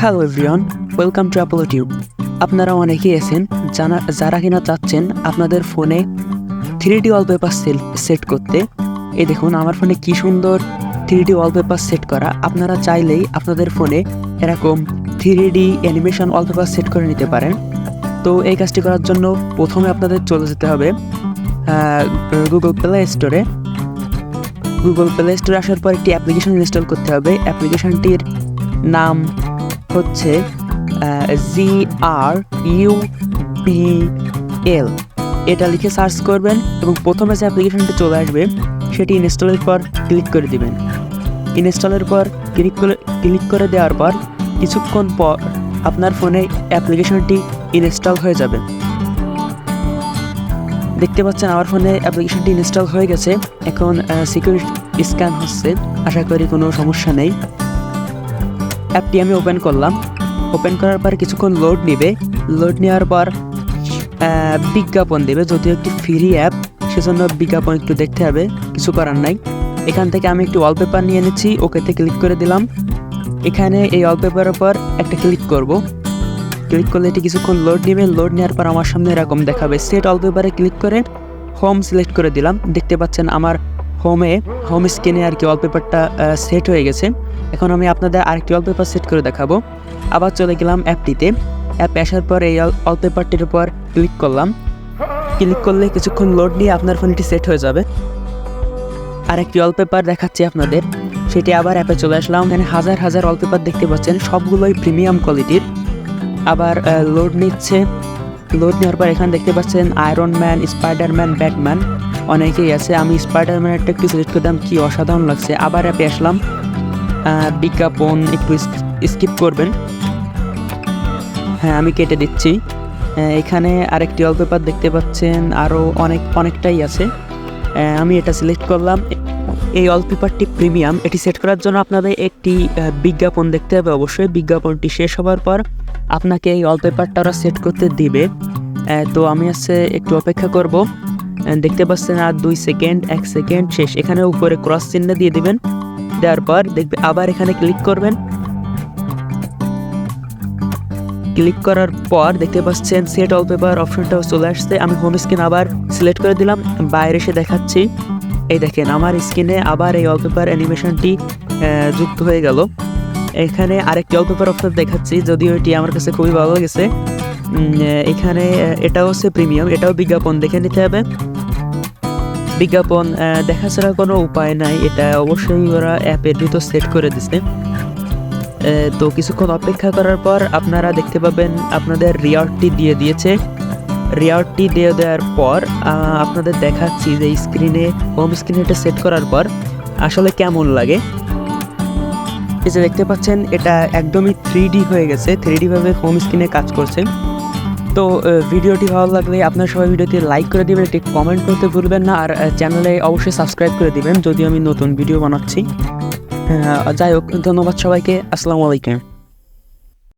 Hello everyone, welcome to আপলো টিউব। আপনারা অনেকেই আছেন যারা কিনা চাচ্ছেন আপনাদের ফোনে 3D ওয়ালপেপার সেট করতে। এই দেখুন আমার ফোনে কি সুন্দর 3D ওয়ালপেপার সেট করা। আপনারা চাইলেই আপনাদের ফোনে এরকম 3D অ্যানিমেশন ওয়ালপেপার সেট করে নিতে পারেন। তো এই কাজটি করার জন্য প্রথমে আপনাদের চলে যেতে হবে গুগল প্লে স্টোরে। গুগল প্লে স্টোরে আসার পর একটি অ্যাপ্লিকেশন ইনস্টল করতে হবে। অ্যাপ্লিকেশনটির নাম হচ্ছে GRUBL। এটা লিখে সার্চ করবেন এবং প্রথমে যে অ্যাপ্লিকেশনটি চলে আসবে সেটি ইনস্টলের পর ক্লিক করে দিবেন। ইনস্টলের পর ক্লিক করে দেওয়ার পর কিছুক্ষণ পর আপনার ফোনে অ্যাপ্লিকেশনটি ইনস্টল হয়ে যাবে। দেখতে পাচ্ছেন আমার ফোনে অ্যাপ্লিকেশনটি ইনস্টল হয়ে গেছে। এখন সিকিউরিটি স্ক্যান হচ্ছে, আশা করি কোনো সমস্যা নেই। অ্যাপটি আমি ওপেন করলাম। ওপেন করার পর কিছুক্ষণ লোড নেবে। লোড নেওয়ার পর বিজ্ঞাপন দেবে, যদিও একটি ফ্রি অ্যাপ, সেজন্য বিজ্ঞাপন একটু দেখতে হবে, কিছু করার নাই। এখান থেকে আমি একটি ওয়ালপেপার নিয়ে নিচ্ছি, ওকেতে ক্লিক করে দিলাম। এখানে এই ওয়ালপেপারের উপর একটা ক্লিক করব। ক্লিক করলে এটি কিছুক্ষণ লোড নেবে। লোড নেওয়ার পর আমার সামনে এরকম দেখাবে। সেট ওয়ালপেপারে ক্লিক করে হোম সিলেক্ট করে দিলাম। দেখতে পাচ্ছেন আমার হোম স্ক্রিনে আর কি ওয়ালপেপারটা সেট হয়ে গেছে। এখন আমি আপনাদের আরেকটি ওয়ালপেপার সেট করে দেখাবো। আবার চলে গেলাম অ্যাপটিতে। অ্যাপ আসার পর এই ওয়ালপেপারটির উপর ক্লিক করলাম। ক্লিক করলে কিছুক্ষণ লোড নিয়ে আপনার ফোনটি সেট হয়ে যাবে। আরেকটি ওয়ালপেপার দেখাচ্ছি আপনাদের, সেটি আবার অ্যাপে চলে আসলাম। এখানে হাজার হাজার ওয়ালপেপার দেখতে পাচ্ছেন, সবগুলোই প্রিমিয়াম কোয়ালিটির। আবার লোড নিচ্ছে। লোড নেওয়ার পর এখানে দেখতে পাচ্ছেন আয়রন ম্যান, স্পাইডারম্যান, ব্যাটম্যান অনেকেই আছে। আমি স্পাইডারম্যানটা একটু সিলেক্ট করলাম, কি অসাধারণ লাগছে। আবার অ্যাপে আসলাম। বিজ্ঞাপন একটু স্কিপ করবেন, হ্যাঁ আমি কেটে দিচ্ছি। এখানে আরেকটি ওয়ালপেপার দেখতে পাচ্ছেন, আরও অনেকটাই আছে। আমি এটা সিলেক্ট করলাম। এই ওয়ালপেপারটি প্রিমিয়াম। এটি সেট করার জন্য আপনাদের একটি বিজ্ঞাপন দেখতে হবে অবশ্যই। বিজ্ঞাপনটি শেষ হওয়ার পর আপনাকে এই ওয়ালপেপারটা ওরা সেট করতে দিবে। তো আমি একটু অপেক্ষা করব। দেখতে পাচ্ছেন আর 2 সেকেন্ড, 1 সেকেন্ড, শেষ। এখানে উপরে ক্রস চিহ্ন দিয়ে দিবেন। দেওয়ার পর দেখবে আবার এখানে ক্লিক করবেন। ক্লিক করার পর দেখতে পাচ্ছেন সেট ওয়ালপেপার অপশনটাও চলে আসছে। আমি হোম স্ক্রিন আবার সিলেক্ট করে দিলাম। বাইরে এসে দেখাচ্ছি, এই দেখেন আমার স্ক্রিনে আবার এই ওয়ালপেপার অ্যানিমেশনটি যুক্ত হয়ে গেল। এখানে আরেকটি ওয়ালপেপার অপশন দেখাচ্ছি, যদিও এটি আমার কাছে খুবই ভালো লেগেছে। এখানে এটাও হচ্ছে প্রিমিয়াম, এটাও বিজ্ঞাপন দেখে নিতে হবে। বিজ্ঞাপন দেখা ছাড়া কোনো উপায় নাই, এটা অবশ্যই ওরা অ্যাপের ভিতর সেট করে দিচ্ছে। তো কিছুক্ষণ অপেক্ষা করার পর আপনারা দেখতে পাবেন আপনাদের রিওয়ার্ডটি দিয়ে দিয়েছে। রিওয়ার্ডটি দিয়ে দেওয়ার পর আপনাদের দেখাচ্ছি যে স্ক্রিনে, হোম স্ক্রিনে এটা সেট করার পর আসলে কেমন লাগে। এই যে দেখতে পাচ্ছেন এটা একদমই 3D হয়ে গেছে, 3D ভাবে হোম স্ক্রিনে কাজ করছে। তো ভিডিওটি ভালো লাগলে আপনারা সবাই ভিডিওটি লাইক করে দিবেন, একটি কমেন্ট করতে ভুলবেন না, আর চ্যানেলে অবশ্যই সাবস্ক্রাইব করে দিবেন যদিও আমি নতুন ভিডিও বানাচ্ছি। যাই হোক, ধন্যবাদ সবাইকে। আসসালামু আলাইকুম।